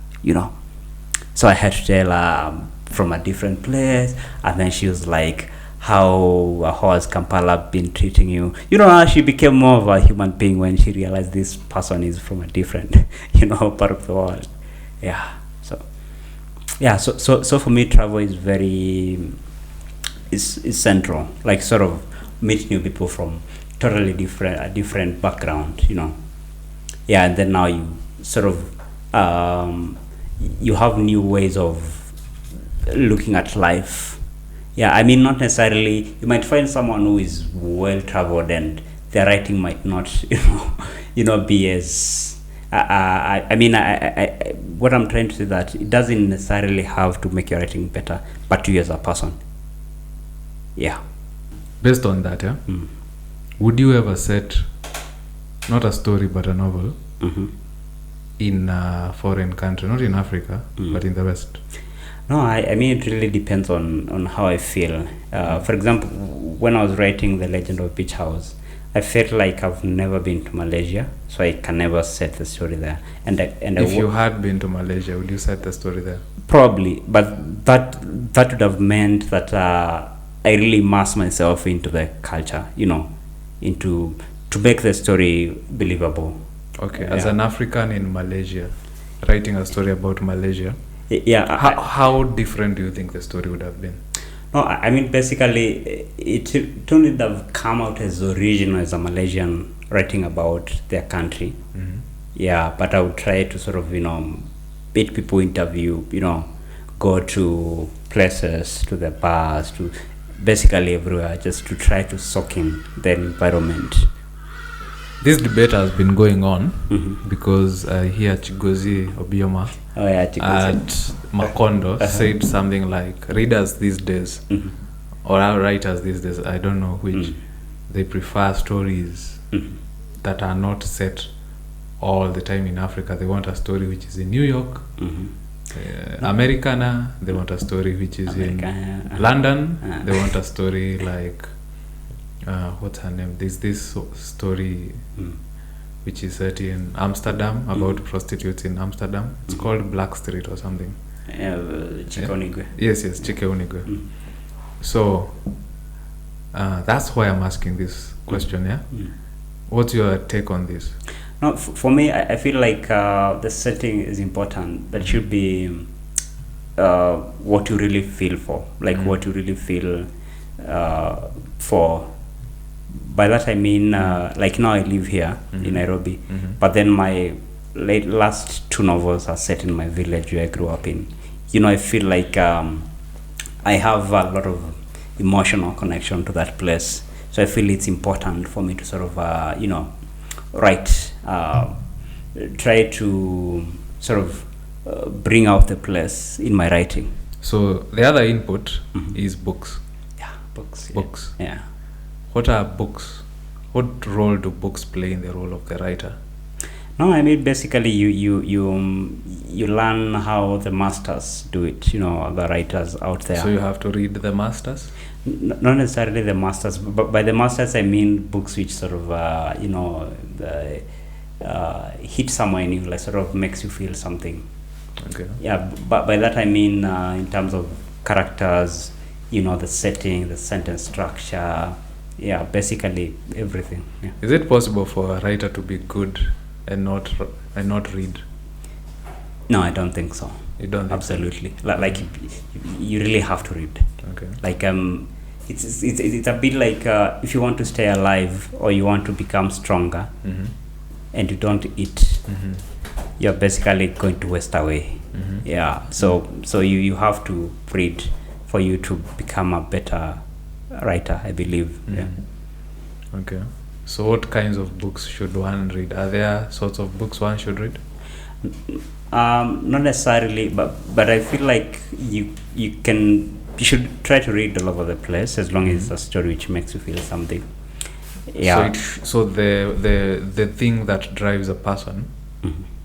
So I had to tell her from a different place, and then she was like, how has Kampala been treating you? She became more of a human being when she realized this person is from a different, part of the world. Yeah. So for me, travel is is central. Like sort of meet new people from totally different background. Yeah, and then now you sort of you have new ways of looking at life. Yeah, I mean, not necessarily. You might find someone who is well traveled and their writing might not, be as. I mean, what I'm trying to say that it doesn't necessarily have to make your writing better, but you as a person. Yeah. Based on that, would you ever set not a story but a novel in a foreign country, not in Africa, but in the West? No, I mean, it really depends on how I feel. For example, when I was writing The Legend of Beach House, I felt like I've never been to Malaysia, so I can never set the story there. If you had been to Malaysia, would you set the story there? Probably, but that would have meant that I really immerse myself into the culture, to make the story believable. Okay, as an African in Malaysia, writing a story about Malaysia, how different do you think the story would have been? No, I mean, basically, it wouldn't have come out as original as a Malaysian writing about their country. Mm-hmm. Yeah, but I would try to sort of, meet people, interview, go to places, to the bars, to basically everywhere, just to try to soak in the environment. This debate has been going on because I hear Chigozie Obioma at Makondo said something like readers these days, or our writers these days, I don't know which, they prefer stories that are not set all the time in Africa. They want a story which is in New York, Americana. They want a story which is in London. They want a story like what's her name? There's this story which is set in Amsterdam about prostitutes in Amsterdam. It's called Black Street or something. Chike Onigwe. Yes, Chike Onigwe. So that's why I'm asking this question. Yeah. What's your take on this? No, for me, I feel like the setting is important. That should be what you really feel for, like what you really feel for. By that I mean, like now I live here in Nairobi, but then my last two novels are set in my village where I grew up in. I feel like I have a lot of emotional connection to that place. So I feel it's important for me to sort of, write, try to sort of bring out the place in my writing. So the other input is books. Yeah, books. Yeah. Books. Yeah. What are books? What role do books play in the role of the writer? No, I mean, basically you learn how the masters do it, the writers out there. So you have to read the masters? Not necessarily the masters, but by the masters I mean books which sort of, hit somewhere in you, like sort of makes you feel something. Okay. Yeah, but by that I mean in terms of characters, the setting, the sentence structure, basically everything. Yeah. Is it possible for a writer to be good and not read? No, I don't think so. You don't think absolutely so? Like you really have to read. Okay. Like it's a bit like if you want to stay alive or you want to become stronger, and you don't eat, you're basically going to waste away. Yeah. So you have to read for you to become a better writer, I believe. Yeah. Okay. So what kinds of books should one read? Are there sorts of books one should read? Not necessarily, but I feel like you should try to read all over the place as long as it's a story which makes you feel something. Yeah. So the thing that drives a person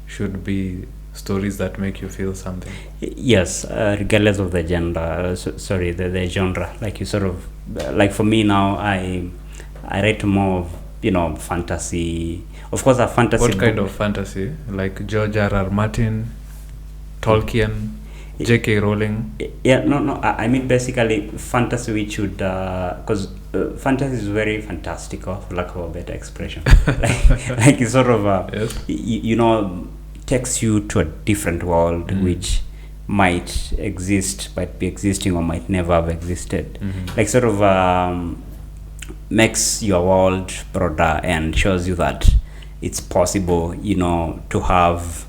should be stories that make you feel something. Yes, regardless of the gender. The genre. Like you sort of, like for me now, I write more of, fantasy. Of course, a fantasy. What kind of fantasy? Like George R.R. Martin, Tolkien, J.K. Rowling? Yeah, no. I mean basically fantasy which would, because fantasy is very fantastical, for lack of a better expression. like it's sort of, yes. Takes you to a different world which might be existing or might never have existed. Like sort of makes your world broader and shows you that it's possible, to have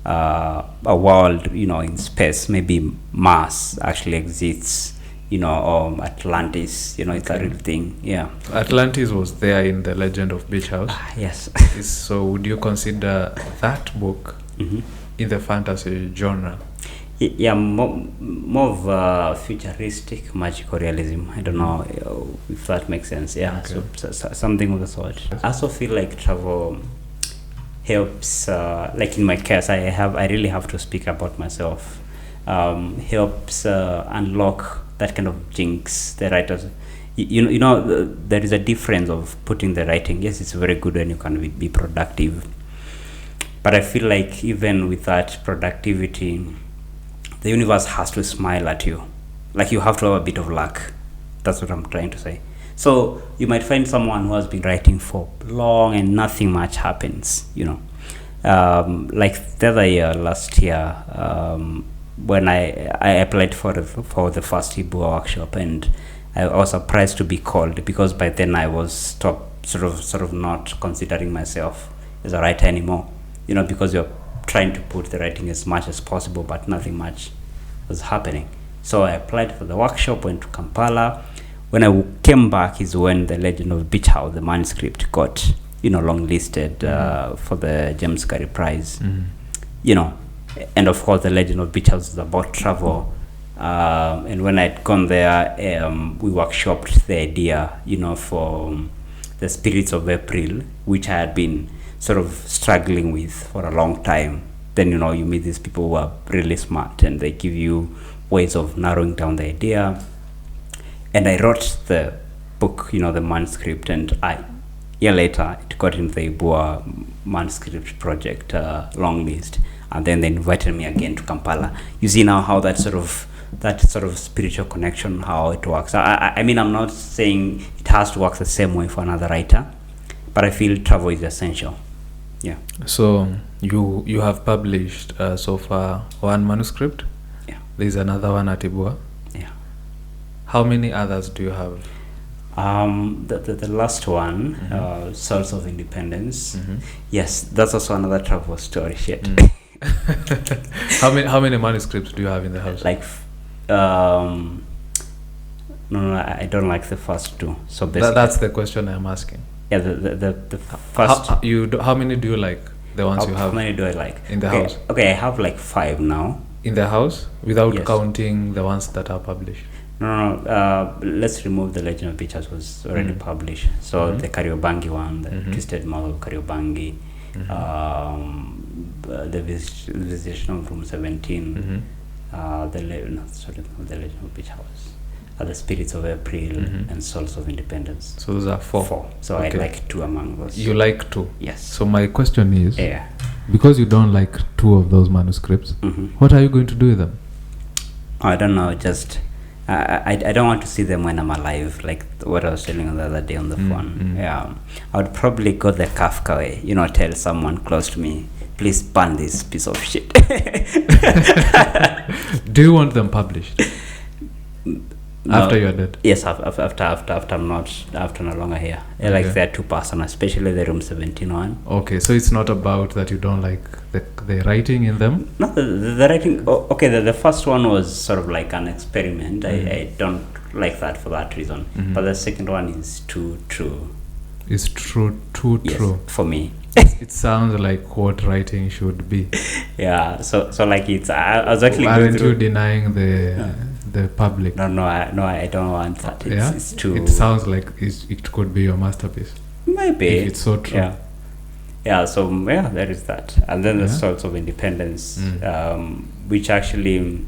a world, in space. Maybe Mars actually exists, or Atlantis, it's a real thing. Yeah. Atlantis was there in The Legend of Beach House. Yes. So would you consider that book in the fantasy genre? Yeah, more of futuristic magical realism. I don't know if that makes sense. Yeah, Okay. so something of the sort. I also feel like travel helps. Like in my case, I really have to speak about myself. helps unlock that kind of jinx the writers. There is a difference of putting the writing. Yes, it's very good when you can be productive, but I feel like even with that productivity, the universe has to smile at you. Like, you have to have a bit of luck. That's what I'm trying to say. So you might find someone who has been writing for long and nothing much happens, like the other year, last year, when I applied for the first Ibua workshop, and I was surprised to be called, because by then I was sort of not considering myself as a writer anymore, because you're trying to put the writing as much as possible, but nothing much was happening. So I applied for the workshop, went to Kampala. When I came back is when The Legend of Beach House, the manuscript, got longlisted for the James Currey Prize. And of course The Legend of Beach House is about travel, and when I'd gone there, we workshopped the idea for the Spirits of April, which I had been sort of struggling with for a long time. Then you meet these people who are really smart, and they give you ways of narrowing down the idea. And I wrote the book, the manuscript, and a year later it got into the Ibua manuscript project long list, and then they invited me again to Kampala. You see now how that sort of spiritual connection, how it works. I mean, I'm not saying it has to work the same way for another writer, but I feel travel is essential. Yeah. So you have published so far one manuscript. Yeah. There's another one at Ibua. Yeah. How many others do you have? The last one, Souls of Independence. Yes, that's also another travel story. Shit. How many manuscripts do you have in the house? Like, no, I don't like the first two. So basically, that's the question I'm asking. Yeah, the first. How many do you like? The ones you have. How many do I like in the house? Okay, I have like 5 now. In the house, without Yes. counting the ones that are published. No. Let's remove The Legend of Beach House, was already published. So the Kariobangi one, the Twisted Mouth of Kariobangi, the Visitation of Room 17, The Legend of Beach House, The Spirits of April, and Souls of Independence. So those are 4. So Okay. I like 2 among those. You like 2? Yes. So my question is, Yeah. because you don't like 2 of those manuscripts, what are you going to do with them? I don't know. Just I don't want to see them when I'm alive, like what I was telling you the other day on the phone. Yeah, I would probably go the Kafka way. Tell someone close to me, please burn this piece of shit. Do you want them published after you're dead? Yes, after I'm no longer here. Okay. Like they're too personal, especially the Room 17 one. Okay, so it's not about that you don't like the writing in them? No, the writing. Okay, the first one was sort of like an experiment. I don't like that for that reason. But the second one is too true. It's too true for me. It sounds like what writing should be. Yeah. So like it's. I was actually. Aren't you denying the public? No, I don't want that. It's too. It sounds like it could be your masterpiece. Maybe. If it's so true. Yeah. So there is that, and then the Souls of Independence, which actually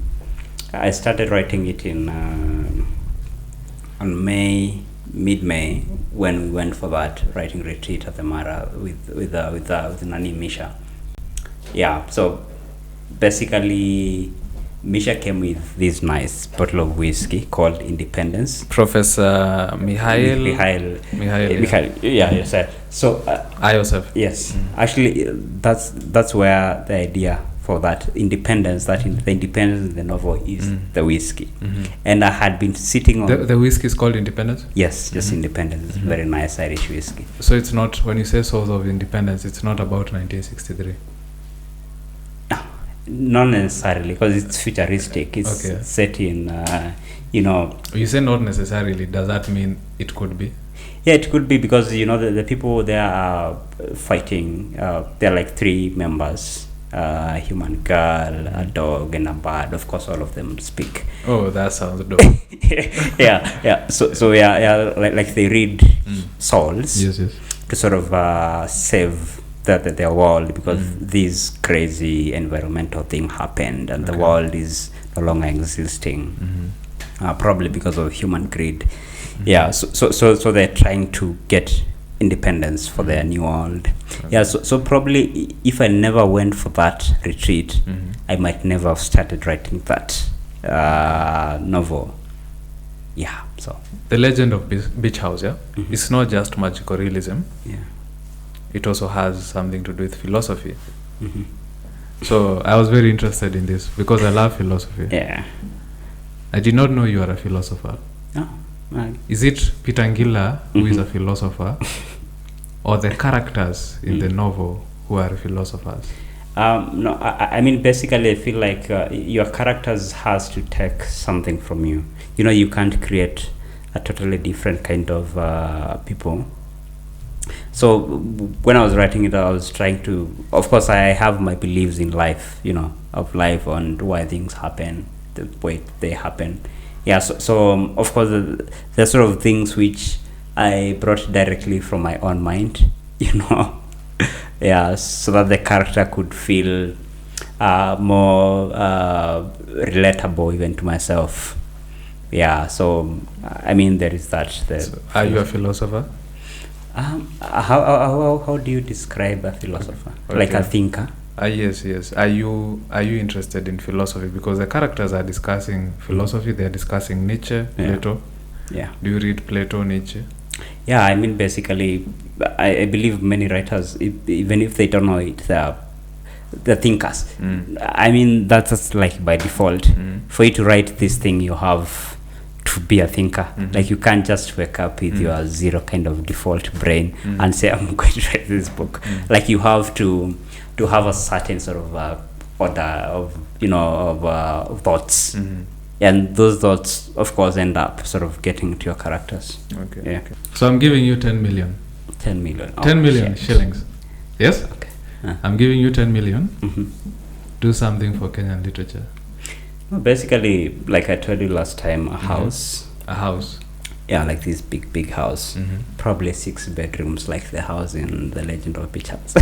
I started writing it in on mid-May, when we went for that writing retreat at the Mara with Nani Misha. Yeah. So basically, Misha came with this nice bottle of whiskey called Independence. Professor Mihail. Yeah, yes, sir. So Joseph. Yes, actually, that's where the idea for that independence, the independence in the novel is the whiskey, and I had been sitting on the whiskey is called Independence. Yes, just Independence. Very nice Irish whiskey. So it's not, when you say Souls of Independence, it's not about 1963. Not necessarily, because it's futuristic. It's set in, You say not necessarily. Does that mean it could be? Yeah, it could be, because the people there are fighting. There are like 3 members: a human girl, a dog, and a bird. Of course, all of them speak. Oh, that sounds dope. yeah. So like they read souls. Yes. To sort of save their world, because this crazy environmental thing happened, and the world is no longer existing. Mm-hmm. Probably because of human greed. Yeah, so they're trying to get independence for their new world. Okay. Yeah, so probably if I never went for that retreat, I might never have started writing that novel. Yeah, so The Legend of Beach House, yeah? It's not just magical realism. Yeah. It also has something to do with philosophy. So I was very interested in this because I love philosophy. Yeah. I did not know you are a philosopher. Oh, right. Is it Peter Ngila who is a philosopher, or the characters in the novel who are philosophers? No, I mean, basically, I feel like your characters has to take something from you. You know, you can't create a totally different kind of people. So when I was writing it, I was trying to, of course, I have my beliefs in life, you know, of life and why things happen, the way they happen. Yeah, so of course, the sort of things which I brought directly from my own mind, you know. Yeah, so that the character could feel more relatable even to myself. Yeah, so I mean, there is that. So are you a philosopher? How do you describe a philosopher? Okay. Like a thinker? Yes. Are you interested in philosophy? Because the characters are discussing philosophy. They are discussing Nietzsche, Plato. Yeah. Do you read Plato, Nietzsche? Yeah, I mean, basically, I believe many writers, even if they don't know it, they're thinkers. I mean, that's like by default. For you to write this thing, you have to be a thinker. Like, you can't just wake up with your zero kind of default brain and say, I'm going to write this book. Like, you have to have a certain sort of order of, you know, of thoughts. And those thoughts, of course, end up sort of getting to your characters. Okay. Yeah. Okay. So I'm giving you 10 million. 10 million. 10 million shillings. Yes? Okay. I'm giving you 10 million. Do something for Kenyan literature. Well, basically, like I told you last time, a house. A house. Yeah, like this big house. Probably 6 bedrooms, like the house in The Legend of Beach House.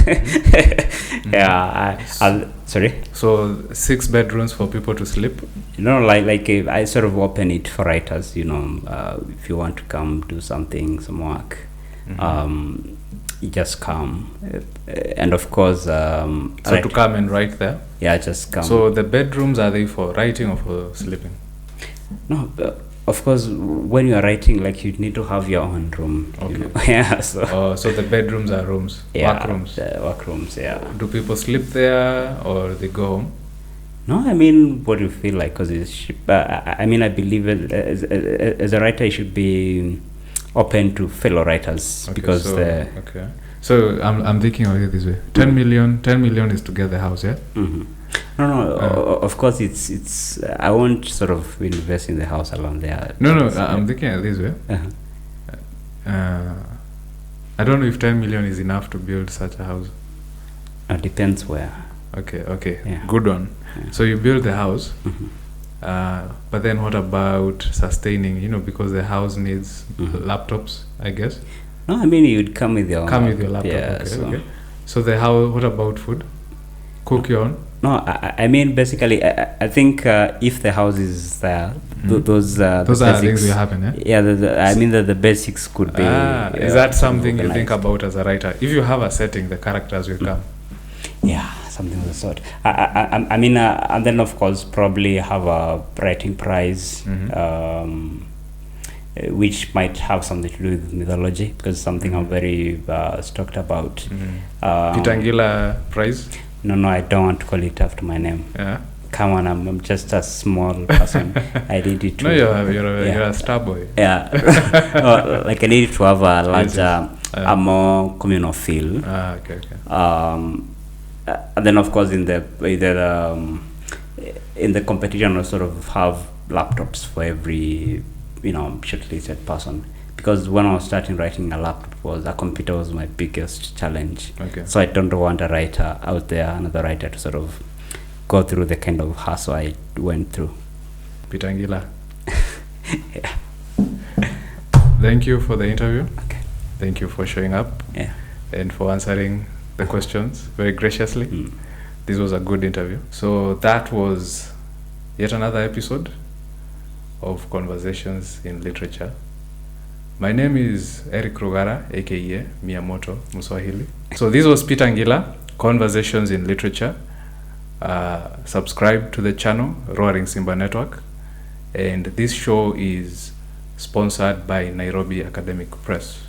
Yeah, I'll sorry? So 6 bedrooms for people to sleep? You know, like I sort of open it for writers, you know, if you want to come do something, some work, you just come. And of course... so to come and write there? Yeah, just come. So the bedrooms, are they for writing or for sleeping? No, of course, when you are writing, like, you need to have your own room. Okay. You know? Yeah. So. So the bedrooms are rooms. Yeah, work rooms. The work rooms. Yeah. Do people sleep there or they go home? No, I mean, what you feel like, because I mean, I believe as a writer, you should be open to fellow writers, Okay, because okay. So I'm thinking of it this way: 10 million is to get the house, yeah. No, of course, it's I won't sort of invest in the house alone there. No, I'm thinking of it this way. I don't know if 10 million is enough to build such a house. It depends where. Okay. Yeah. Good one. Yeah. So you build the house, but then what about sustaining? You know, because the house needs laptops, I guess. No, I mean, you'd come with your laptop. Yeah, okay. So the house. What about food? Cook your own? No, I mean, basically, I think if the house is there, those are things will happen, yeah? Yeah, I mean, the basics could be... is that something you think about as a writer? If you have a setting, the characters will come. Yeah, something of the sort. I mean, and then, of course, probably have a writing prize, which might have something to do with mythology, because something I'm very stoked about. Peter Ngila Prize? No, I don't want to call it after my name. Yeah. Come on, I'm just a small person. I need it to... No, you're a star boy. Yeah. Like, I need to have a larger, a more communal feel. Okay. And then, of course, in the competition, I sort of have laptops for every, you know, shortlisted person. Because when I was starting writing, a computer was my biggest challenge. Okay. So I don't want a writer out there, another writer, to sort of go through the kind of hassle I went through. Peter Ngila. Yeah. Thank you for the interview. Okay. Thank you for showing up. Yeah. And for answering the questions very graciously. This was a good interview. So that was yet another episode of Conversations in Literature. My name is Eric Rugara, aka Miyamoto Muswahili. So this was Peter Ngila, Conversations in Literature. Subscribe to the channel, Roaring Simba Network. And this show is sponsored by Nairobi Academic Press.